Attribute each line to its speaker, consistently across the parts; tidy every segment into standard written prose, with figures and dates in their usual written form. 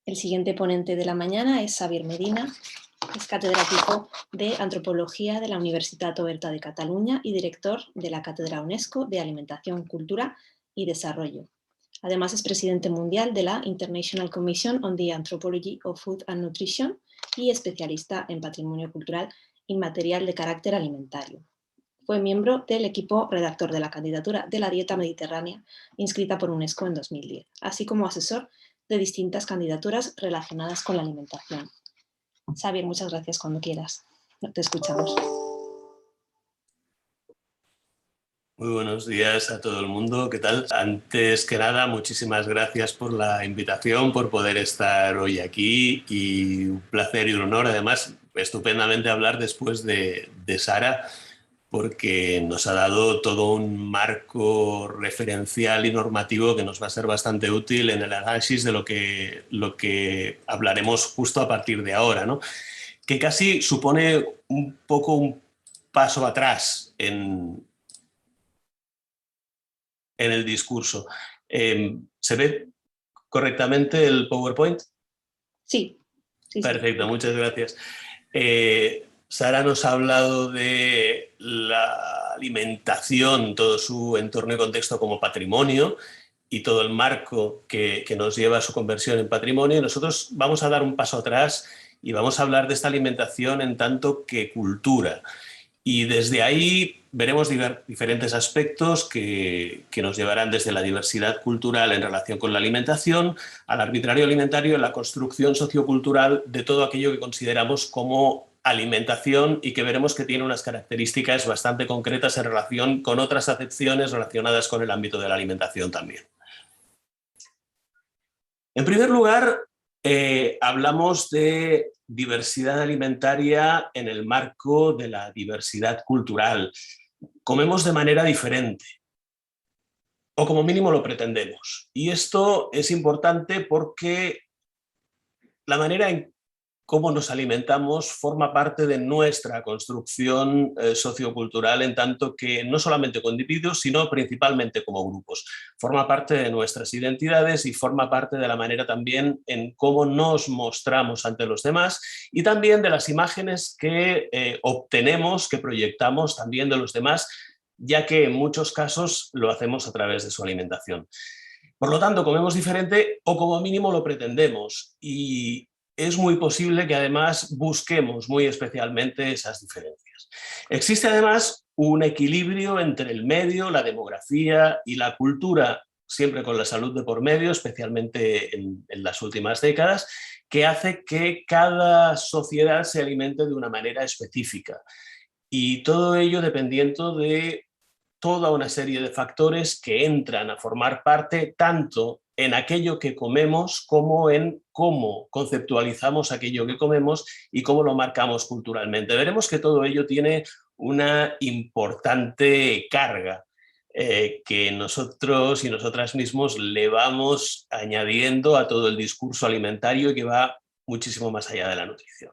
Speaker 1: El siguiente ponente de la mañana es Xavier Medina, es catedrático de Antropología de la Universitat Oberta de Cataluña y director de la Cátedra UNESCO de Alimentación, Cultura y Desarrollo. Además es presidente mundial de la International Commission on the Anthropology of Food and Nutrition y especialista en patrimonio cultural inmaterial de carácter alimentario. Fue miembro del equipo redactor de la candidatura de la dieta mediterránea inscrita por UNESCO en 2010, así como asesor de distintas candidaturas relacionadas con la alimentación. Xavier, muchas gracias cuando quieras. Te escuchamos.
Speaker 2: Muy buenos días a todo el mundo. ¿Qué tal? Antes que nada, muchísimas gracias por la invitación, por poder estar hoy aquí y un placer y un honor. Además, estupendamente hablar después de Sara, porque nos ha dado todo un marco referencial y normativo que nos va a ser bastante útil en el análisis de lo que hablaremos justo a partir de ahora, ¿no? Que casi supone un poco un paso atrás en el discurso. ¿Se ve correctamente el PowerPoint?
Speaker 1: Sí.
Speaker 2: Perfecto, muchas gracias. Sara nos ha hablado de la alimentación, todo su entorno y contexto como patrimonio y todo el marco que nos lleva a su conversión en patrimonio. Y nosotros vamos a dar un paso atrás y vamos a hablar de esta alimentación en tanto que cultura. Y desde ahí veremos diferentes aspectos que nos llevarán desde la diversidad cultural en relación con la alimentación, al arbitrario alimentario, la construcción sociocultural de todo aquello que consideramos como alimentación y que veremos que tiene unas características bastante concretas en relación con otras acepciones relacionadas con el ámbito de la alimentación también. En primer lugar, hablamos de diversidad alimentaria en el marco de la diversidad cultural. Comemos de manera diferente, o como mínimo lo pretendemos. Y esto es importante porque la manera en cómo nos alimentamos forma parte de nuestra construcción sociocultural, en tanto que no solamente como individuos, sino principalmente como grupos. Forma parte de nuestras identidades y forma parte de la manera también en cómo nos mostramos ante los demás y también de las imágenes que obtenemos, que proyectamos también de los demás, ya que en muchos casos lo hacemos a través de su alimentación. Por lo tanto, comemos diferente o como mínimo lo pretendemos, y es muy posible que además busquemos muy especialmente esas diferencias. Existe además un equilibrio entre el medio, la demografía y la cultura, siempre con la salud de por medio, especialmente en las últimas décadas, que hace que cada sociedad se alimente de una manera específica. Y todo ello dependiendo de toda una serie de factores que entran a formar parte tanto en aquello que comemos como en cómo conceptualizamos aquello que comemos y cómo lo marcamos culturalmente. Veremos que todo ello tiene una importante carga que nosotros y nosotras mismos le vamos añadiendo a todo el discurso alimentario y que va muchísimo más allá de la nutrición.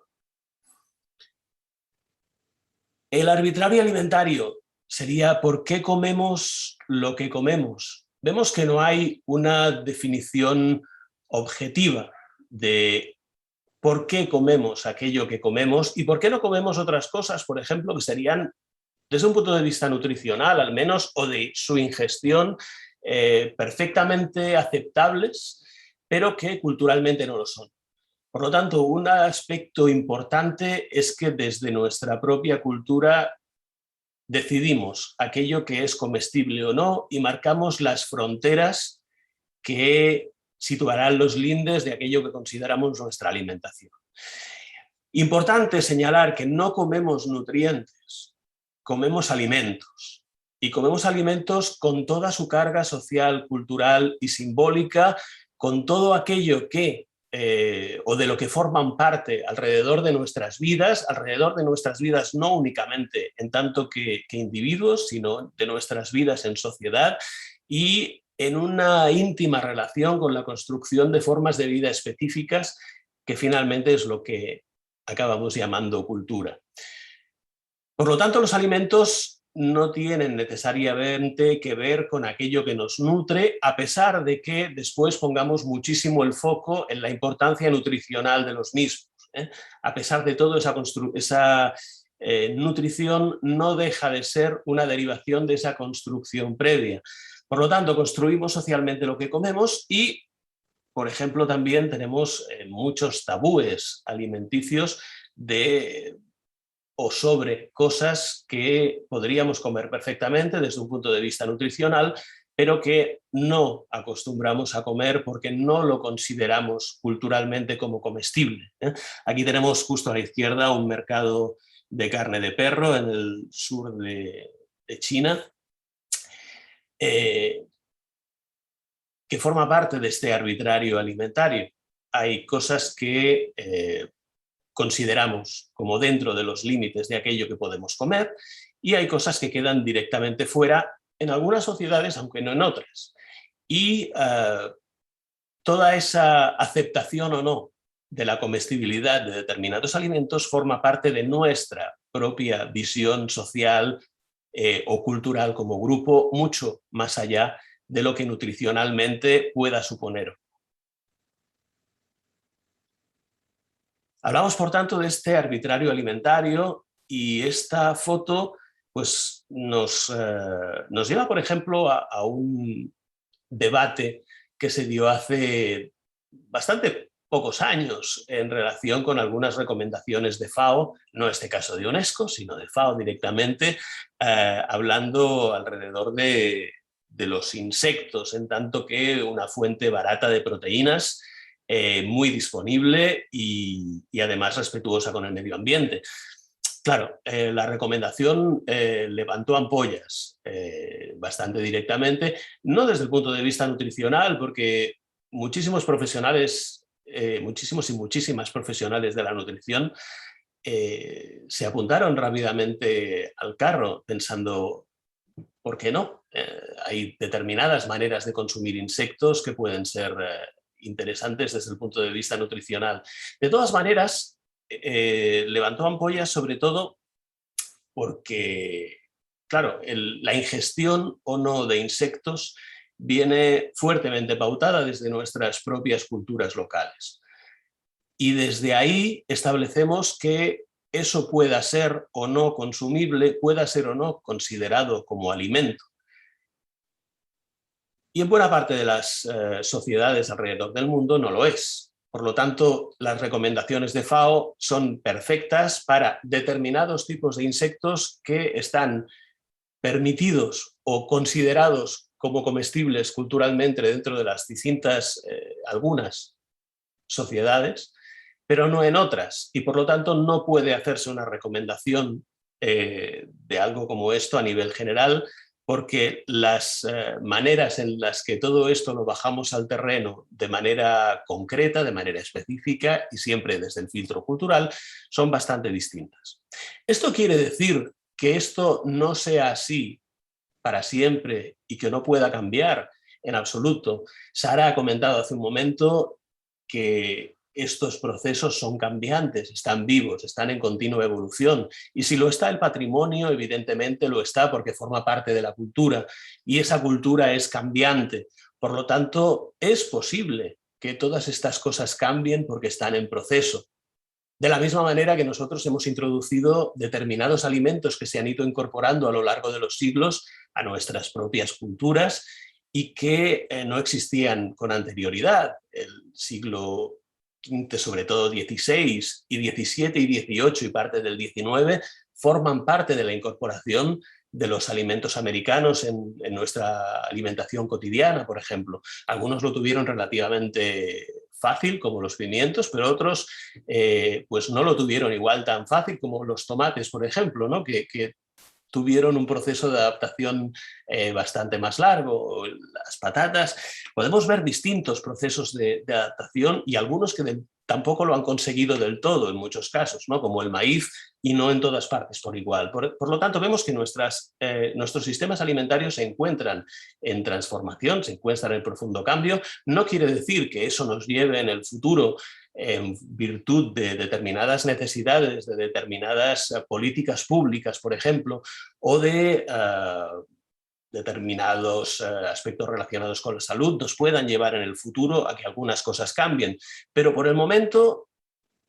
Speaker 2: El arbitrario alimentario sería ¿por qué comemos lo que comemos? Vemos que no hay una definición objetiva de por qué comemos aquello que comemos y por qué no comemos otras cosas, por ejemplo, que serían, desde un punto de vista nutricional al menos, o de su ingestión, perfectamente aceptables, pero que culturalmente no lo son. Por lo tanto, un aspecto importante es que desde nuestra propia cultura decidimos aquello que es comestible o no y marcamos las fronteras que situarán los lindes de aquello que consideramos nuestra alimentación. Importante señalar que no comemos nutrientes, comemos alimentos. Y comemos alimentos con toda su carga social, cultural y simbólica, con todo aquello que o de lo que forman parte alrededor de nuestras vidas no únicamente en tanto que individuos, sino de nuestras vidas en sociedad y en una íntima relación con la construcción de formas de vida específicas, que finalmente es lo que acabamos llamando cultura. Por lo tanto, los alimentos no tienen necesariamente que ver con aquello que nos nutre, a pesar de que después pongamos muchísimo el foco en la importancia nutricional de los mismos. A pesar de todo, esa nutrición no deja de ser una derivación de esa construcción previa. Por lo tanto, construimos socialmente lo que comemos y, por ejemplo, también tenemos muchos tabúes alimenticios o sobre cosas que podríamos comer perfectamente desde un punto de vista nutricional, pero que no acostumbramos a comer porque no lo consideramos culturalmente como comestible. Aquí tenemos justo a la izquierda un mercado de carne de perro en el sur de China, que forma parte de este arbitrario alimentario. Hay cosas que consideramos como dentro de los límites de aquello que podemos comer y hay cosas que quedan directamente fuera en algunas sociedades, aunque no en otras. Y toda esa aceptación o no de la comestibilidad de determinados alimentos forma parte de nuestra propia visión social o cultural como grupo, mucho más allá de lo que nutricionalmente pueda suponer. Hablamos, por tanto, de este arbitrario alimentario y esta foto pues, nos lleva, por ejemplo, a un debate que se dio hace bastante pocos años en relación con algunas recomendaciones de FAO, no este caso de UNESCO, sino de FAO directamente, hablando alrededor de los insectos, en tanto que una fuente barata de proteínas, muy disponible y además respetuosa con el medio ambiente. Claro, la recomendación levantó ampollas bastante directamente, no desde el punto de vista nutricional, porque muchísimos profesionales, muchísimos y muchísimas profesionales de la nutrición se apuntaron rápidamente al carro pensando, ¿por qué no? Hay determinadas maneras de consumir insectos que pueden ser interesantes desde el punto de vista nutricional. De todas maneras, levantó ampollas sobre todo porque, claro, la ingestión o no de insectos viene fuertemente pautada desde nuestras propias culturas locales. Y desde ahí establecemos que eso pueda ser o no consumible, pueda ser o no considerado como alimento. Y en buena parte de las sociedades alrededor del mundo no lo es. Por lo tanto, las recomendaciones de FAO son perfectas para determinados tipos de insectos que están permitidos o considerados como comestibles culturalmente dentro de las distintas, algunas sociedades, pero no en otras. Y por lo tanto no puede hacerse una recomendación de algo como esto a nivel general, porque las maneras en las que todo esto lo bajamos al terreno de manera concreta, de manera específica y siempre desde el filtro cultural, son bastante distintas. Esto quiere decir que esto no sea así para siempre y que no pueda cambiar en absoluto. Sara ha comentado hace un momento que estos procesos son cambiantes, están vivos, están en continua evolución. Y si lo está el patrimonio, evidentemente lo está porque forma parte de la cultura y esa cultura es cambiante. Por lo tanto, es posible que todas estas cosas cambien porque están en proceso. De la misma manera que nosotros hemos introducido determinados alimentos que se han ido incorporando a lo largo de los siglos a nuestras propias culturas y que no existían con anterioridad. El siglo XV, sobre todo XVI, y XVII y XVIII y parte del XIX forman parte de la incorporación de los alimentos americanos en nuestra alimentación cotidiana, por ejemplo. Algunos lo tuvieron relativamente fácil, como los pimientos, pero otros pues no lo tuvieron igual tan fácil como los tomates, por ejemplo, ¿no? que tuvieron un proceso de adaptación bastante más largo. Las patatas, podemos ver distintos procesos de adaptación y algunos que tampoco lo han conseguido del todo en muchos casos, ¿no? Como el maíz, y no en todas partes por igual. Por lo tanto, vemos que nuestros sistemas alimentarios se encuentran en transformación, se encuentran en profundo cambio. No quiere decir que eso nos lleve en el futuro en virtud de determinadas necesidades, de determinadas políticas públicas, por ejemplo, o de determinados aspectos relacionados con la salud, nos puedan llevar en el futuro a que algunas cosas cambien. Pero por el momento,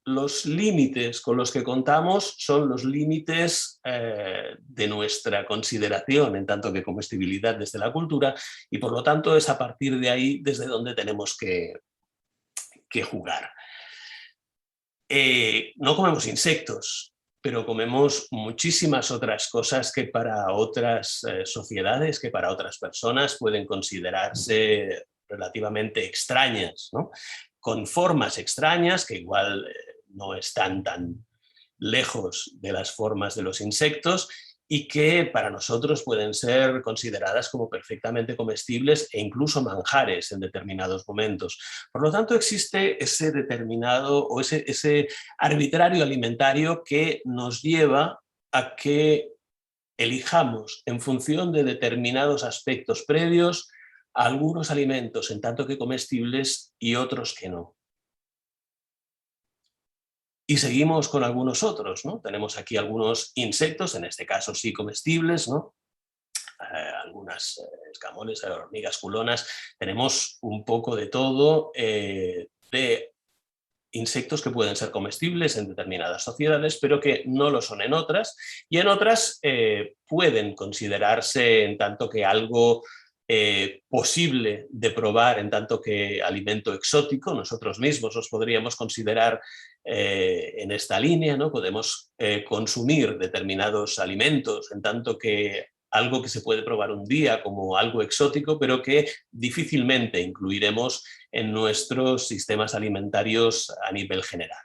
Speaker 2: los límites con los que contamos son los límites de nuestra consideración en tanto que comestibilidad desde la cultura, y por lo tanto es a partir de ahí desde donde tenemos que jugar. No comemos insectos, pero comemos muchísimas otras cosas que para otras sociedades, que para otras personas pueden considerarse relativamente extrañas, ¿no? Con formas extrañas que igual no están tan lejos de las formas de los insectos y que para nosotros pueden ser consideradas como perfectamente comestibles e incluso manjares en determinados momentos. Por lo tanto, existe ese determinado o ese arbitrario alimentario que nos lleva a que elijamos en función de determinados aspectos previos algunos alimentos en tanto que comestibles y otros que no. Y seguimos con algunos otros, ¿no? Tenemos aquí algunos insectos, en este caso sí comestibles, ¿no? Algunas escamoles, hormigas culonas. Tenemos un poco de todo de insectos que pueden ser comestibles en determinadas sociedades, pero que no lo son en otras, y en otras pueden considerarse en tanto que algo posible de probar, en tanto que alimento exótico. Nosotros mismos nos podríamos considerar en esta línea, ¿no? Podemos consumir determinados alimentos en tanto que algo que se puede probar un día como algo exótico, pero que difícilmente incluiremos en nuestros sistemas alimentarios a nivel general.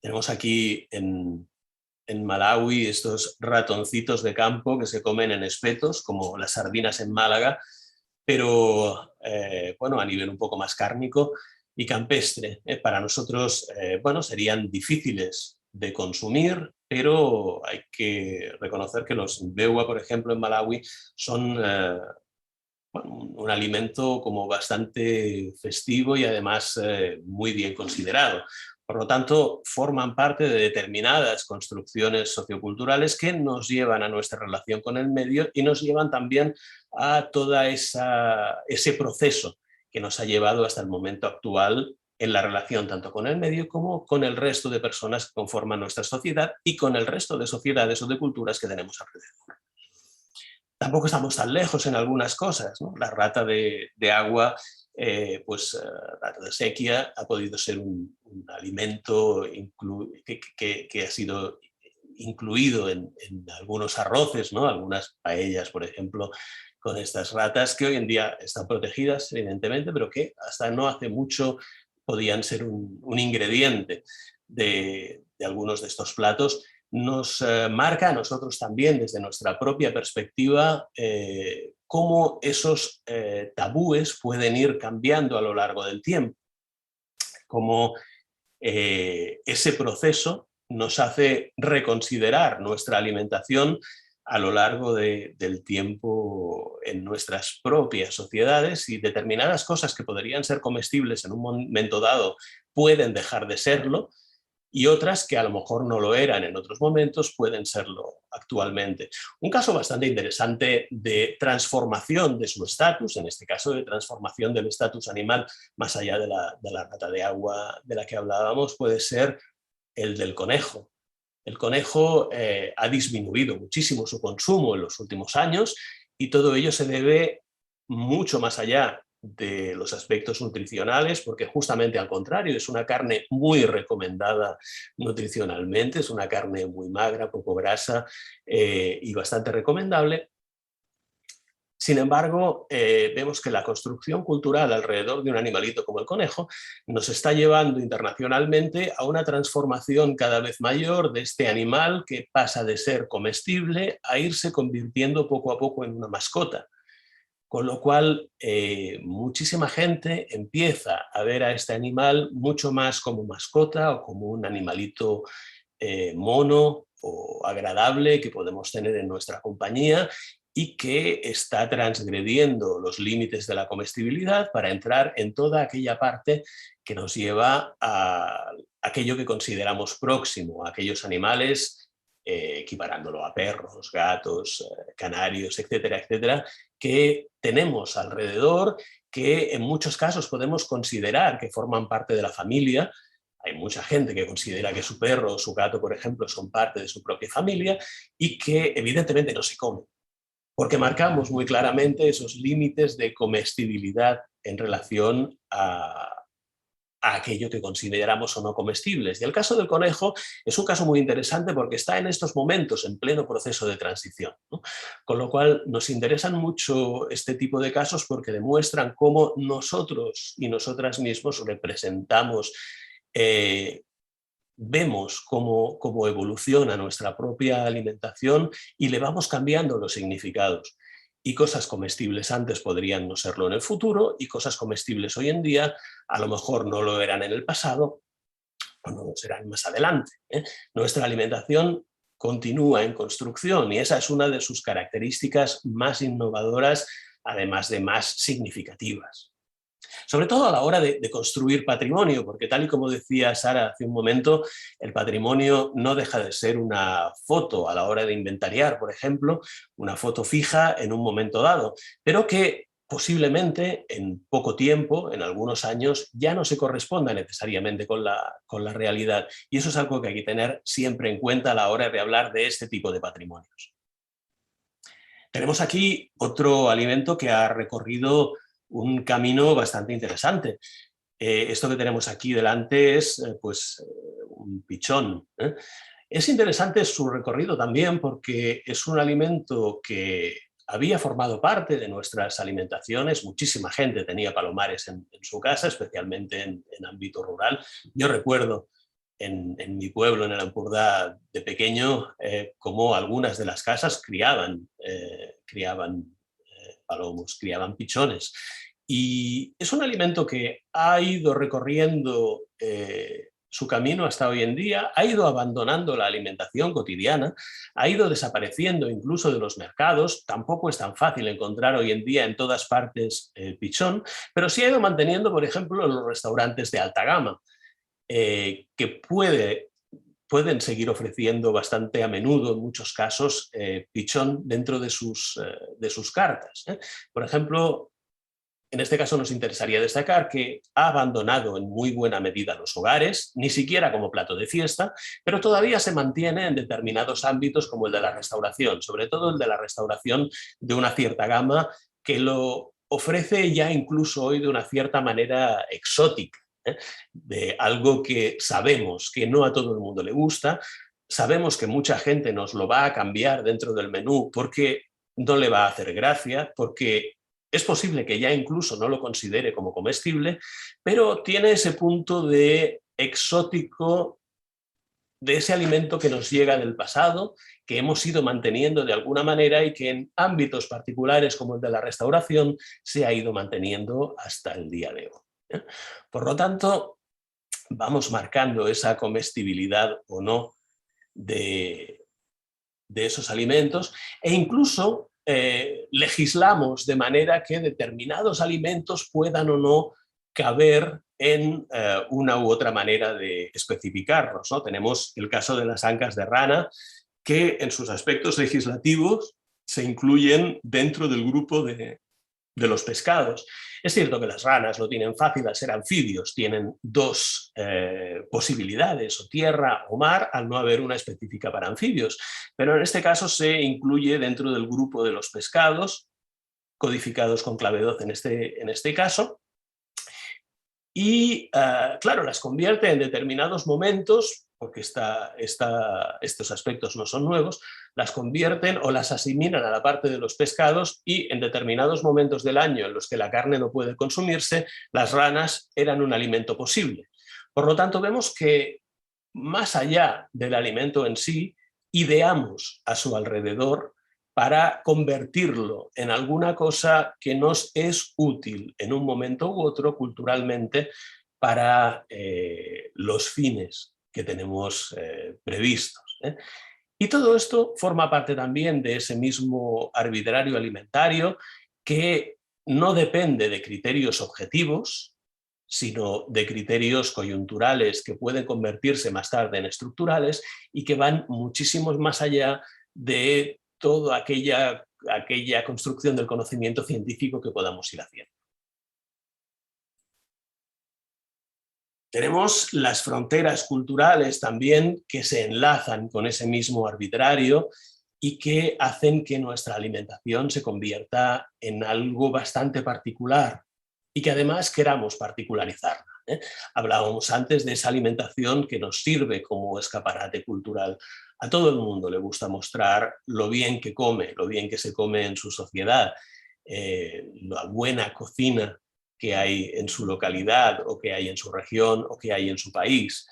Speaker 2: Tenemos aquí en Malawi estos ratoncitos de campo que se comen en espetos, como las sardinas en Málaga, pero bueno, a nivel un poco más cárnico y campestre. Para nosotros bueno, serían difíciles de consumir, pero hay que reconocer que los bewa, por ejemplo, en Malawi son bueno, un alimento como bastante festivo y además muy bien considerado. Por lo tanto, forman parte de determinadas construcciones socioculturales que nos llevan a nuestra relación con el medio y nos llevan también a todo ese proceso que nos ha llevado hasta el momento actual en la relación tanto con el medio como con el resto de personas que conforman nuestra sociedad y con el resto de sociedades o de culturas que tenemos alrededor. Tampoco estamos tan lejos en algunas cosas, ¿no? La rata de agua, rata de sequía, ha podido ser un alimento que ha sido incluido en algunos arroces, ¿no? Algunas paellas, por ejemplo, con estas ratas que hoy en día están protegidas, evidentemente, pero que hasta no hace mucho podían ser un ingrediente de algunos de estos platos. Nos marca a nosotros también, desde nuestra propia perspectiva, cómo esos tabúes pueden ir cambiando a lo largo del tiempo, cómo ese proceso nos hace reconsiderar nuestra alimentación a lo largo del tiempo en nuestras propias sociedades, y determinadas cosas que podrían ser comestibles en un momento dado pueden dejar de serlo, y otras que a lo mejor no lo eran en otros momentos pueden serlo actualmente. Un caso bastante interesante de transformación de su estatus, en este caso de transformación del estatus animal más allá de la rata de agua de la que hablábamos, puede ser el del conejo. El conejo ha disminuido muchísimo su consumo en los últimos años, y todo ello se debe mucho más allá de los aspectos nutricionales, porque justamente al contrario, es una carne muy recomendada nutricionalmente, es una carne muy magra, poco grasa y bastante recomendable. Sin embargo, vemos que la construcción cultural alrededor de un animalito como el conejo nos está llevando internacionalmente a una transformación cada vez mayor de este animal, que pasa de ser comestible a irse convirtiendo poco a poco en una mascota. Con lo cual, muchísima gente empieza a ver a este animal mucho más como mascota o como un animalito mono o agradable que podemos tener en nuestra compañía, y que está transgrediendo los límites de la comestibilidad para entrar en toda aquella parte que nos lleva a aquello que consideramos próximo, a aquellos animales, equiparándolo a perros, gatos, canarios, etcétera, etcétera, que tenemos alrededor, que en muchos casos podemos considerar que forman parte de la familia. Hay mucha gente que considera que su perro o su gato, por ejemplo, son parte de su propia familia y que evidentemente no se comen, porque marcamos muy claramente esos límites de comestibilidad en relación a aquello que consideramos o no comestibles. Y el caso del conejo es un caso muy interesante porque está en estos momentos en pleno proceso de transición, ¿no? Con lo cual nos interesan mucho este tipo de casos porque demuestran cómo nosotros y nosotras mismos representamos, vemos cómo evoluciona nuestra propia alimentación y le vamos cambiando los significados. Y cosas comestibles antes podrían no serlo en el futuro, y cosas comestibles hoy en día a lo mejor no lo eran en el pasado o no lo serán más adelante, ¿eh? Nuestra alimentación continúa en construcción y esa es una de sus características más innovadoras, además de más significativas. Sobre todo a la hora de construir patrimonio, porque tal y como decía Sara hace un momento, el patrimonio no deja de ser una foto a la hora de inventariar, por ejemplo, una foto fija en un momento dado, pero que posiblemente en poco tiempo, en algunos años, ya no se corresponda necesariamente con la realidad. Y eso es algo que hay que tener siempre en cuenta a la hora de hablar de este tipo de patrimonios. Tenemos aquí otro alimento que ha recorrido un camino bastante interesante. Esto que tenemos aquí delante es un pichón, ¿eh? Es interesante su recorrido también porque es un alimento que había formado parte de nuestras alimentaciones. Muchísima gente tenía palomares en su casa, especialmente en ámbito rural. Yo recuerdo en mi pueblo, en el Ampurdá, de pequeño, como algunas de las casas criaban palomos, criaban pichones. Y es un alimento que ha ido recorriendo su camino hasta hoy en día, ha ido abandonando la alimentación cotidiana, ha ido desapareciendo incluso de los mercados. Tampoco es tan fácil encontrar hoy en día en todas partes pichón, pero sí ha ido manteniendo, por ejemplo, en los restaurantes de alta gama, que pueden seguir ofreciendo bastante a menudo, en muchos casos, pichón dentro de sus cartas, ¿eh? Por ejemplo, en este caso nos interesaría destacar que ha abandonado en muy buena medida los hogares, ni siquiera como plato de fiesta, pero todavía se mantiene en determinados ámbitos como el de la restauración, sobre todo el de la restauración de una cierta gama que lo ofrece ya incluso hoy de una cierta manera exótica, ¿eh? De algo que sabemos que no a todo el mundo le gusta, sabemos que mucha gente nos lo va a cambiar dentro del menú porque no le va a hacer gracia, porque es posible que ya incluso no lo considere como comestible, pero tiene ese punto de exótico de ese alimento que nos llega del pasado, que hemos ido manteniendo de alguna manera y que en ámbitos particulares como el de la restauración se ha ido manteniendo hasta el día de hoy, ¿eh? Por lo tanto, vamos marcando esa comestibilidad o no de esos alimentos e incluso legislamos de manera que determinados alimentos puedan o no caber en una u otra manera de especificarlos, ¿no? Tenemos el caso de las ancas de rana, que en sus aspectos legislativos se incluyen dentro del grupo de los pescados. Es cierto que las ranas lo tienen fácil al ser anfibios, tienen dos posibilidades, o tierra o mar, al no haber una específica para anfibios, pero en este caso se incluye dentro del grupo de los pescados, codificados con clave 12 en este caso, y claro, las convierte en determinados momentos, porque estos aspectos no son nuevos, las convierten o las asimilan a la parte de los pescados, y en determinados momentos del año en los que la carne no puede consumirse, las ranas eran un alimento posible. Por lo tanto, vemos que más allá del alimento en sí, ideamos a su alrededor para convertirlo en alguna cosa que nos es útil en un momento u otro culturalmente para los fines que tenemos previstos, ¿eh? Y todo esto forma parte también de ese mismo arbitrario alimentario que no depende de criterios objetivos, sino de criterios coyunturales que pueden convertirse más tarde en estructurales y que van muchísimo más allá de toda aquella construcción del conocimiento científico que podamos ir haciendo. Tenemos las fronteras culturales también que se enlazan con ese mismo arbitrario y que hacen que nuestra alimentación se convierta en algo bastante particular y que además queramos particularizarla, ¿eh? Hablábamos antes de esa alimentación que nos sirve como escaparate cultural. A todo el mundo le gusta mostrar lo bien que come, lo bien que se come en su sociedad, la buena cocina que hay en su localidad o que hay en su región o que hay en su país.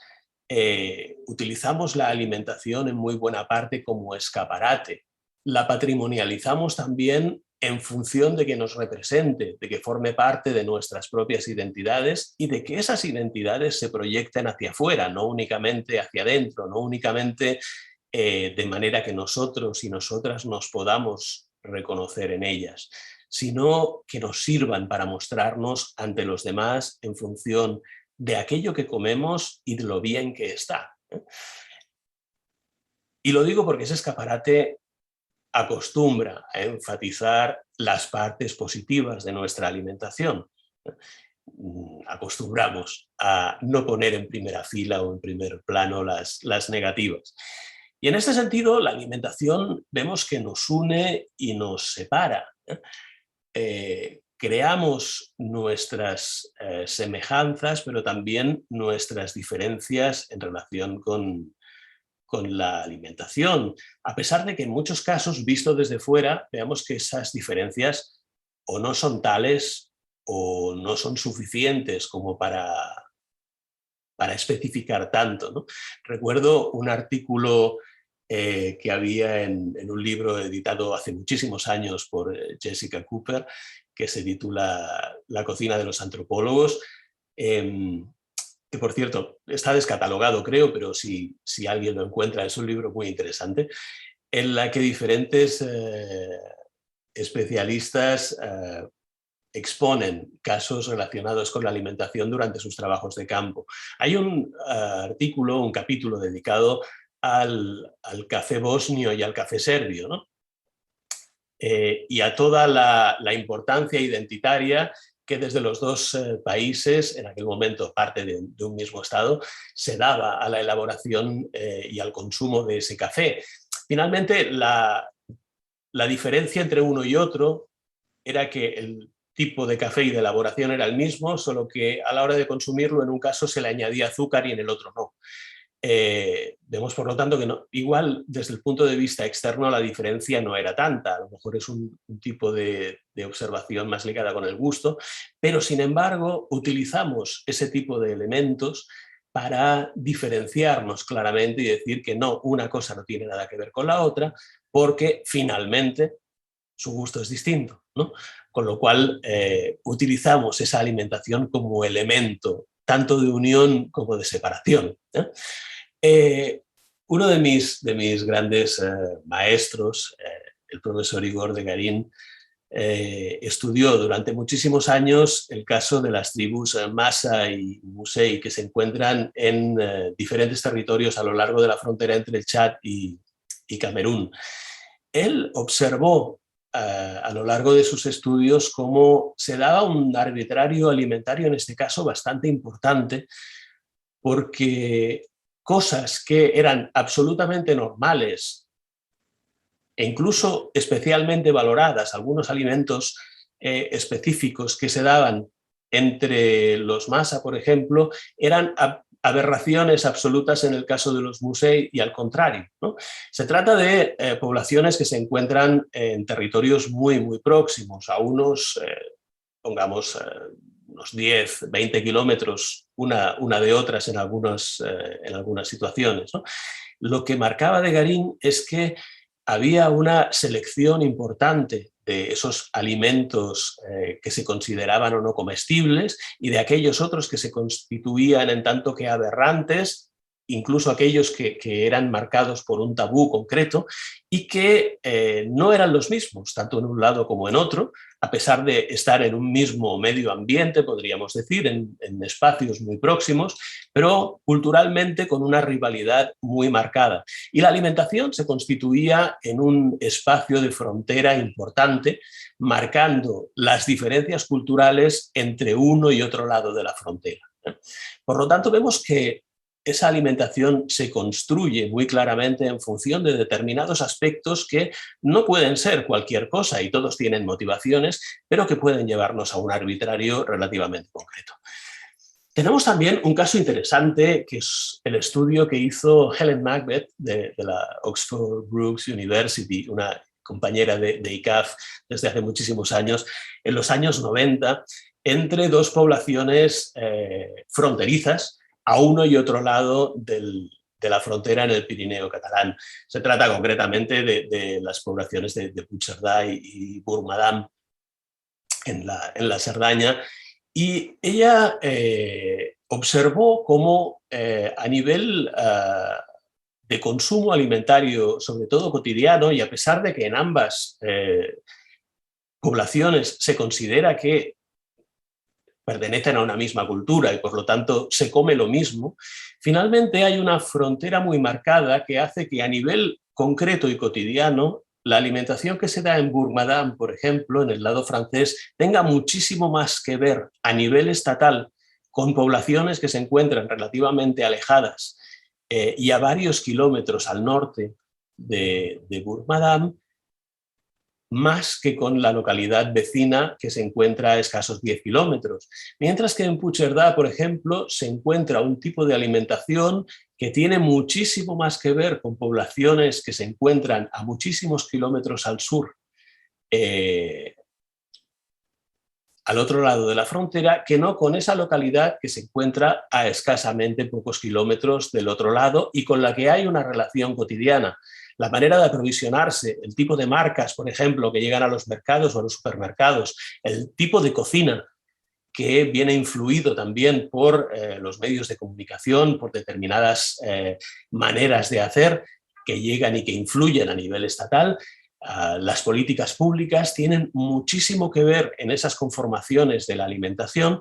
Speaker 2: Utilizamos la alimentación en muy buena parte como escaparate. La patrimonializamos también en función de que nos represente, de que forme parte de nuestras propias identidades y de que esas identidades se proyecten hacia afuera, no únicamente hacia adentro, no únicamente de manera que nosotros y nosotras nos podamos reconocer en ellas, sino que nos sirvan para mostrarnos ante los demás en función de aquello que comemos y de lo bien que está. Y lo digo porque ese escaparate acostumbra a enfatizar las partes positivas de nuestra alimentación. Acostumbramos a no poner en primera fila o en primer plano las negativas. Y en este sentido, la alimentación vemos que nos une y nos separa. Creamos nuestras semejanzas, pero también nuestras diferencias en relación con la alimentación, a pesar de que en muchos casos, visto desde fuera, veamos que esas diferencias o no son tales o no son suficientes como para especificar tanto, ¿no? Recuerdo un artículo que había en un libro editado hace muchísimos años por Jessica Cooper, que se titula La cocina de los antropólogos, que por cierto está descatalogado creo, pero si alguien lo encuentra es un libro muy interesante, en la que diferentes especialistas exponen casos relacionados con la alimentación durante sus trabajos de campo. Hay un artículo, un capítulo dedicado al café bosnio y al café serbio, ¿no? Y a toda la importancia identitaria que desde los dos países, en aquel momento parte de un mismo estado, se daba a la elaboración y al consumo de ese café. Finalmente, la diferencia entre uno y otro era que el tipo de café y de elaboración era el mismo, solo que a la hora de consumirlo en un caso se le añadía azúcar y en el otro no. Vemos por lo tanto que no, igual desde el punto de vista externo la diferencia no era tanta, a lo mejor es un tipo de observación más ligada con el gusto, pero sin embargo utilizamos ese tipo de elementos para diferenciarnos claramente y decir que no, una cosa no tiene nada que ver con la otra, porque finalmente su gusto es distinto, ¿no? Con lo cual utilizamos esa alimentación como elemento tanto de unión como de separación, ¿eh? Uno de mis grandes maestros, el profesor Igor de Garín, estudió durante muchísimos años el caso de las tribus Masa y Musei que se encuentran en diferentes territorios a lo largo de la frontera entre el Chad y Camerún. Él observó a lo largo de sus estudios cómo se daba un arbitrario alimentario, en este caso bastante importante, porque cosas que eran absolutamente normales e incluso especialmente valoradas, algunos alimentos específicos que se daban entre los Masa, por ejemplo, eran aberraciones absolutas en el caso de los Musei y al contrario, ¿no? Se trata de poblaciones que se encuentran en territorios muy, muy próximos, a unos, pongamos, unos 10, 20 kilómetros una de otras en algunas situaciones, ¿no? Lo que marcaba de Garín es que había una selección importante de esos alimentos que se consideraban o no comestibles y de aquellos otros que se constituían en tanto que aberrantes incluso aquellos que eran marcados por un tabú concreto y que no eran los mismos, tanto en un lado como en otro, a pesar de estar en un mismo medio ambiente, podríamos decir, en espacios muy próximos, pero culturalmente con una rivalidad muy marcada. Y la alimentación se constituía en un espacio de frontera importante, marcando las diferencias culturales entre uno y otro lado de la frontera. Por lo tanto, vemos que esa alimentación se construye muy claramente en función de determinados aspectos que no pueden ser cualquier cosa y todos tienen motivaciones, pero que pueden llevarnos a un arbitrario relativamente concreto. Tenemos también un caso interesante, que es el estudio que hizo Helen Macbeth de la Oxford Brookes University, una compañera de ICAF desde hace muchísimos años, en los años 90, entre dos poblaciones fronterizas, a uno y otro lado de la frontera en el Pirineo catalán. Se trata concretamente de las poblaciones de Puigcerdà y Burmadam en la Cerdaña, y ella observó cómo a nivel de consumo alimentario, sobre todo cotidiano, y a pesar de que en ambas poblaciones se considera que pertenecen a una misma cultura y por lo tanto se come lo mismo, finalmente hay una frontera muy marcada que hace que a nivel concreto y cotidiano la alimentación que se da en Burmadam, por ejemplo, en el lado francés, tenga muchísimo más que ver a nivel estatal con poblaciones que se encuentran relativamente alejadas y a varios kilómetros al norte de Burmadam, más que con la localidad vecina que se encuentra a escasos 10 kilómetros. Mientras que en Puigcerdà, por ejemplo, se encuentra un tipo de alimentación que tiene muchísimo más que ver con poblaciones que se encuentran a muchísimos kilómetros al sur, al otro lado de la frontera, que no con esa localidad que se encuentra a escasamente pocos kilómetros del otro lado y con la que hay una relación cotidiana. La manera de aprovisionarse, el tipo de marcas, por ejemplo, que llegan a los mercados o a los supermercados, el tipo de cocina que viene influido también por los medios de comunicación, por determinadas maneras de hacer que llegan y que influyen a nivel estatal. Las políticas públicas tienen muchísimo que ver en esas conformaciones de la alimentación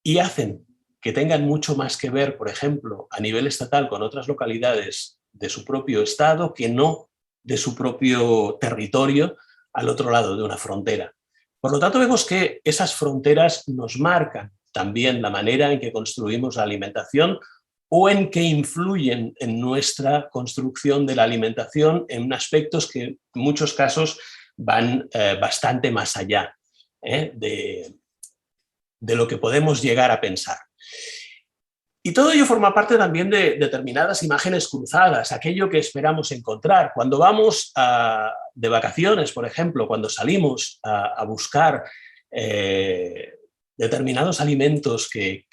Speaker 2: y hacen que tengan mucho más que ver, por ejemplo, a nivel estatal con otras localidades de su propio estado que no de su propio territorio al otro lado de una frontera. Por lo tanto, vemos que esas fronteras nos marcan también la manera en que construimos la alimentación o en que influyen en nuestra construcción de la alimentación en aspectos que en muchos casos van bastante más allá de lo que podemos llegar a pensar. Y todo ello forma parte también de determinadas imágenes cruzadas, aquello que esperamos encontrar. Cuando vamos de vacaciones, por ejemplo, cuando salimos a buscar determinados alimentos que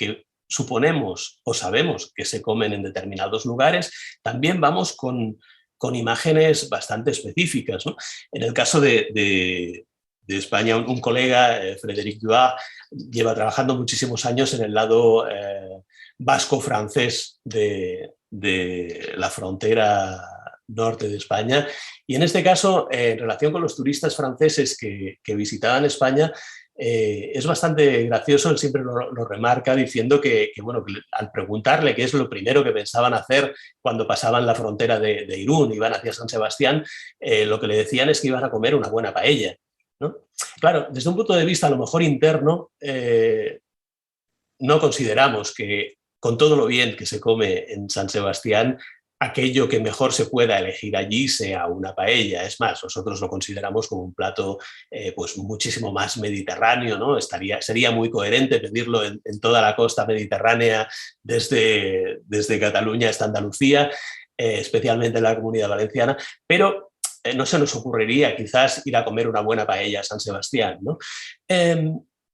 Speaker 2: suponemos o sabemos que se comen en determinados lugares, también vamos con imágenes bastante específicas, ¿no? En el caso de España, un colega, Frédéric Duart, lleva trabajando muchísimos años en el lado vasco-francés de la frontera norte de España, y en este caso, en relación con los turistas franceses que visitaban España, es bastante gracioso. Él siempre lo remarca diciendo que al preguntarle qué es lo primero que pensaban hacer cuando pasaban la frontera de Irún, iban hacia San Sebastián, lo que le decían es que iban a comer una buena paella, ¿no? Claro, desde un punto de vista a lo mejor interno, no consideramos que con todo lo bien que se come en San Sebastián, aquello que mejor se pueda elegir allí sea una paella. Es más, nosotros lo consideramos como un plato pues muchísimo más mediterráneo, ¿no? Sería muy coherente pedirlo en toda la costa mediterránea, desde Cataluña hasta Andalucía, especialmente en la Comunidad Valenciana, pero no se nos ocurriría quizás ir a comer una buena paella a San Sebastián, ¿no?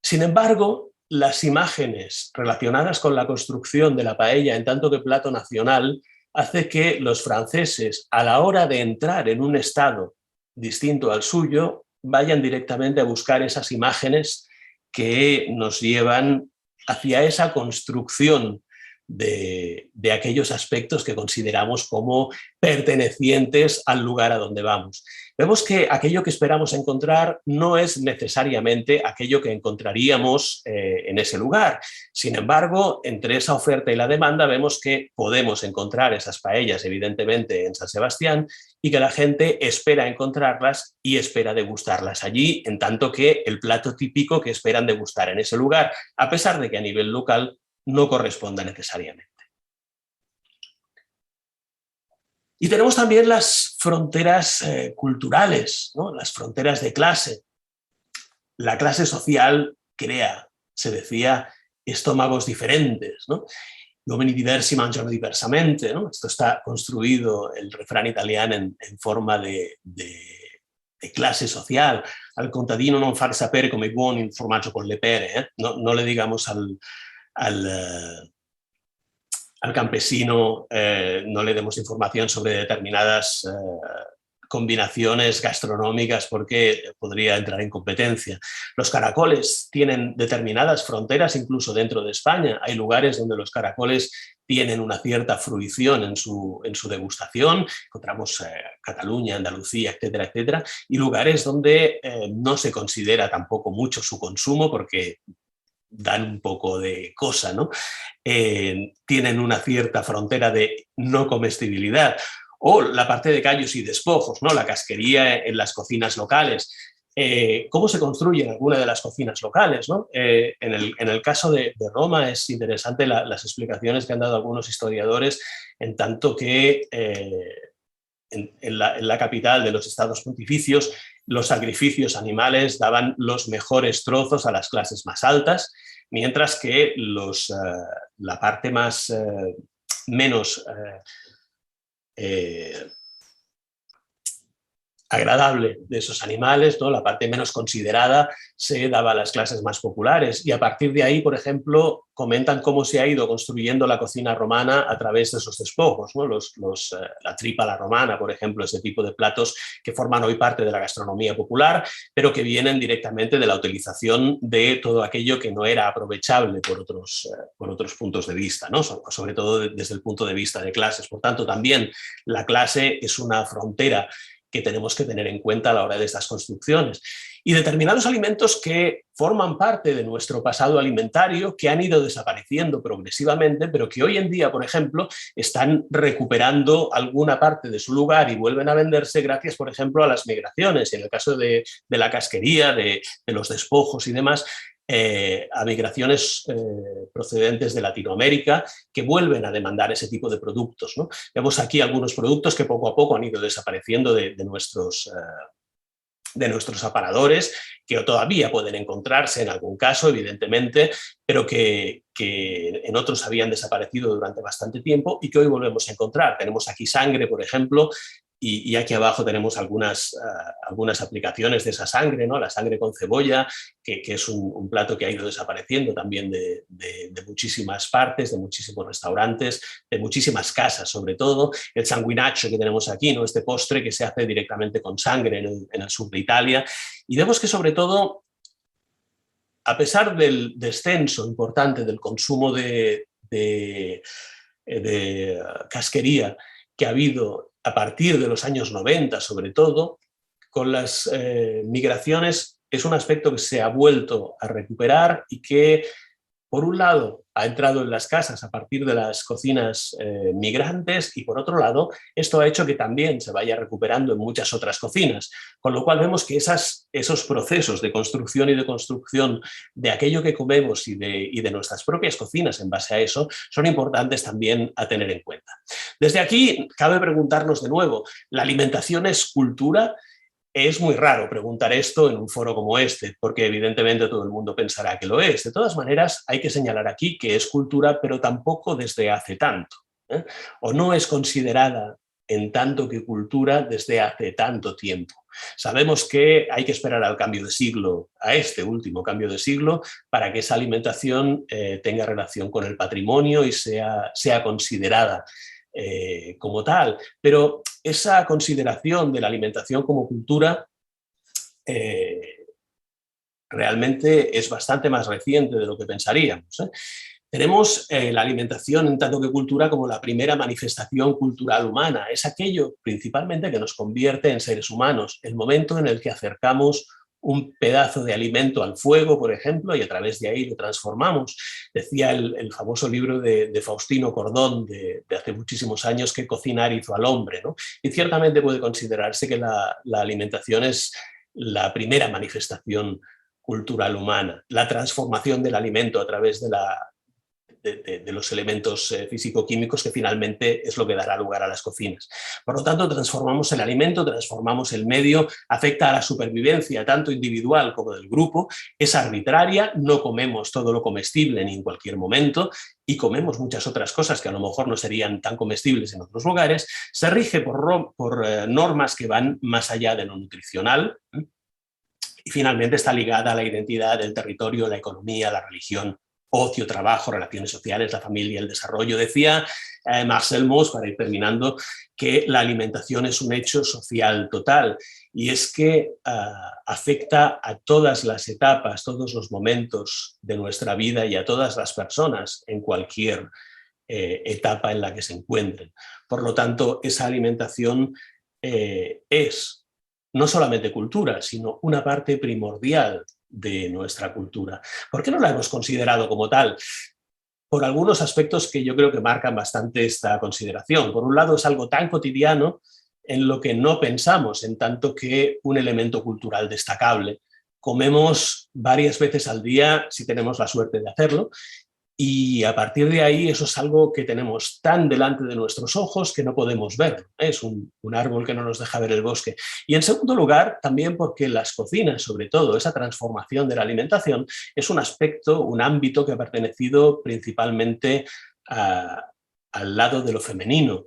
Speaker 2: Sin embargo, las imágenes relacionadas con la construcción de la paella en tanto que plato nacional hace que los franceses, a la hora de entrar en un estado distinto al suyo, vayan directamente a buscar esas imágenes que nos llevan hacia esa construcción de aquellos aspectos que consideramos como pertenecientes al lugar a donde vamos. Vemos que aquello que esperamos encontrar no es necesariamente aquello que encontraríamos en ese lugar. Sin embargo, entre esa oferta y la demanda vemos que podemos encontrar esas paellas, evidentemente, en San Sebastián, y que la gente espera encontrarlas y espera degustarlas allí, en tanto que el plato típico que esperan degustar en ese lugar, a pesar de que a nivel local no corresponda necesariamente. Y tenemos también las fronteras culturales, ¿no? Las fronteras de clase. La clase social crea, se decía, estómagos diferentes, ¿no? Gli uomini diversi mangiano diversamente, ¿no? Esto está construido, el refrán italiano, en forma de clase social. Al contadino non far sapere come buono il formaggio con le pere, no le digamos al campesino, no le demos información sobre determinadas combinaciones gastronómicas porque podría entrar en competencia. Los caracoles tienen determinadas fronteras incluso dentro de España. Hay lugares donde los caracoles tienen una cierta fruición en su degustación. Encontramos Cataluña, Andalucía, etcétera, etcétera, y lugares donde no se considera tampoco mucho su consumo porque dan un poco de cosa, ¿no? Tienen una cierta frontera de no comestibilidad. O la parte de callos y despojos, ¿no? La casquería en las cocinas locales. ¿Cómo se construyen algunas de las cocinas locales, ¿no? En el caso de Roma es interesante las explicaciones que han dado algunos historiadores, en tanto que en la capital de los estados pontificios los sacrificios animales daban los mejores trozos a las clases más altas, mientras que la parte menos agradable de esos animales, ¿no? La parte menos considerada se daba a las clases más populares, y a partir de ahí, por ejemplo, comentan cómo se ha ido construyendo la cocina romana a través de esos despojos, ¿no? La tripa a la romana, por ejemplo, ese tipo de platos que forman hoy parte de la gastronomía popular, pero que vienen directamente de la utilización de todo aquello que no era aprovechable por otros puntos de vista, ¿no? Sobre todo desde el punto de vista de clases. Por tanto, también la clase es una frontera que tenemos que tener en cuenta a la hora de estas construcciones. Y determinados alimentos que forman parte de nuestro pasado alimentario, que han ido desapareciendo progresivamente, pero que hoy en día, por ejemplo, están recuperando alguna parte de su lugar y vuelven a venderse gracias, por ejemplo, a las migraciones. En el caso de la casquería, de los despojos y demás, a migraciones procedentes de Latinoamérica que vuelven a demandar ese tipo de productos, ¿no? Vemos aquí algunos productos que poco a poco han ido desapareciendo de nuestros aparadores, que todavía pueden encontrarse en algún caso, evidentemente, pero que en otros habían desaparecido durante bastante tiempo y que hoy volvemos a encontrar. Tenemos aquí sangre, por ejemplo, y aquí abajo tenemos algunas aplicaciones de esa sangre, ¿no? La sangre con cebolla, que es un plato que ha ido desapareciendo también de muchísimas partes, de muchísimos restaurantes, de muchísimas casas sobre todo. El sanguinaccio que tenemos aquí, ¿no? Este postre que se hace directamente con sangre en el sur de Italia. Y vemos que sobre todo, a pesar del descenso importante del consumo de casquería que ha habido a partir de los años 90, sobre todo, con las migraciones, es un aspecto que se ha vuelto a recuperar y que, por un lado, ha entrado en las casas a partir de las cocinas migrantes, y por otro lado, esto ha hecho que también se vaya recuperando en muchas otras cocinas, con lo cual vemos que esos procesos de construcción y de construcción de aquello que comemos y de nuestras propias cocinas en base a eso son importantes también a tener en cuenta. Desde aquí cabe preguntarnos de nuevo, ¿la alimentación es cultura? Es muy raro preguntar esto en un foro como este, porque evidentemente todo el mundo pensará que lo es. De todas maneras, hay que señalar aquí que es cultura, pero tampoco desde hace tanto, ¿eh? O no es considerada en tanto que cultura desde hace tanto tiempo. Sabemos que hay que esperar al cambio de siglo, a este último cambio de siglo, para que esa alimentación tenga relación con el patrimonio y sea considerada como tal, pero esa consideración de la alimentación como cultura realmente es bastante más reciente de lo que pensaríamos, ¿eh? Tenemos la alimentación en tanto que cultura como la primera manifestación cultural humana. Es aquello principalmente que nos convierte en seres humanos, el momento en el que acercamos un pedazo de alimento al fuego, por ejemplo, y a través de ahí lo transformamos. Decía el famoso libro de Faustino Cordón de hace muchísimos años, que cocinar hizo al hombre, ¿no? Y ciertamente puede considerarse que la alimentación es la primera manifestación cultural humana, la transformación del alimento a través de los elementos físico-químicos, que finalmente es lo que dará lugar a las cocinas. Por lo tanto, transformamos el alimento, transformamos el medio, afecta a la supervivencia tanto individual como del grupo, es arbitraria, no comemos todo lo comestible ni en cualquier momento y comemos muchas otras cosas que a lo mejor no serían tan comestibles en otros lugares, se rige por normas que van más allá de lo nutricional, y finalmente está ligada a la identidad del territorio, la economía, la religión, ocio, trabajo, relaciones sociales, la familia, el desarrollo. Decía Marcel Mauss, para ir terminando, que la alimentación es un hecho social total, y es que afecta a todas las etapas, todos los momentos de nuestra vida y a todas las personas en cualquier etapa en la que se encuentren. Por lo tanto, esa alimentación es no solamente cultura, sino una parte primordial de nuestra cultura. ¿Por qué no la hemos considerado como tal? Por algunos aspectos que yo creo que marcan bastante esta consideración. Por un lado, es algo tan cotidiano en lo que no pensamos, en tanto que un elemento cultural destacable. Comemos varias veces al día, si tenemos la suerte de hacerlo, y a partir de ahí eso es algo que tenemos tan delante de nuestros ojos que no podemos ver. Es un árbol que no nos deja ver el bosque. Y en segundo lugar, también porque las cocinas, sobre todo, esa transformación de la alimentación, es un aspecto, un ámbito que ha pertenecido principalmente al lado de lo femenino.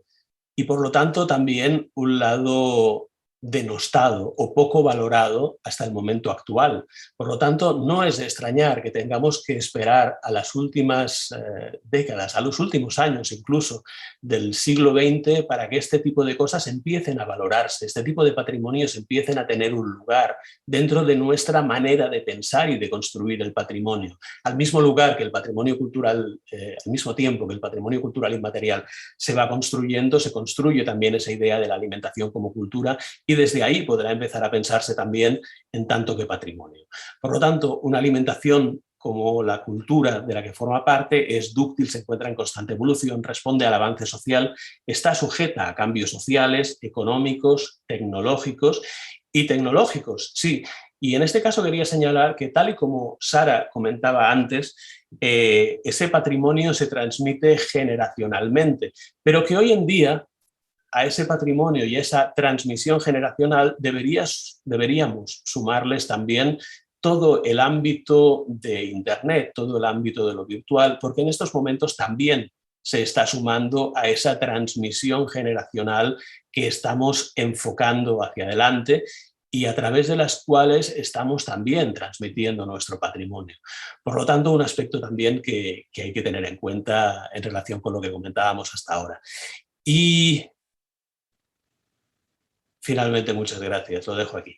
Speaker 2: Y por lo tanto también un lado denostado o poco valorado hasta el momento actual. Por lo tanto, no es de extrañar que tengamos que esperar a las últimas décadas, a los últimos años incluso del siglo XX, para que este tipo de cosas empiecen a valorarse, este tipo de patrimonios empiecen a tener un lugar dentro de nuestra manera de pensar y de construir el patrimonio. Al mismo lugar que el patrimonio cultural, al mismo tiempo que el patrimonio cultural inmaterial se va construyendo, se construye también esa idea de la alimentación como cultura, y desde ahí podrá empezar a pensarse también en tanto que patrimonio. Por lo tanto, una alimentación como la cultura de la que forma parte es dúctil, se encuentra en constante evolución, responde al avance social, está sujeta a cambios sociales, económicos, tecnológicos, sí. Y en este caso quería señalar que, tal y como Sara comentaba antes, ese patrimonio se transmite generacionalmente, pero que hoy en día a ese patrimonio y esa transmisión generacional deberíamos sumarles también todo el ámbito de Internet, todo el ámbito de lo virtual, porque en estos momentos también se está sumando a esa transmisión generacional que estamos enfocando hacia adelante y a través de las cuales estamos también transmitiendo nuestro patrimonio. Por lo tanto, un aspecto también que hay que tener en cuenta en relación con lo que comentábamos hasta ahora. Y finalmente, muchas gracias. Lo dejo aquí.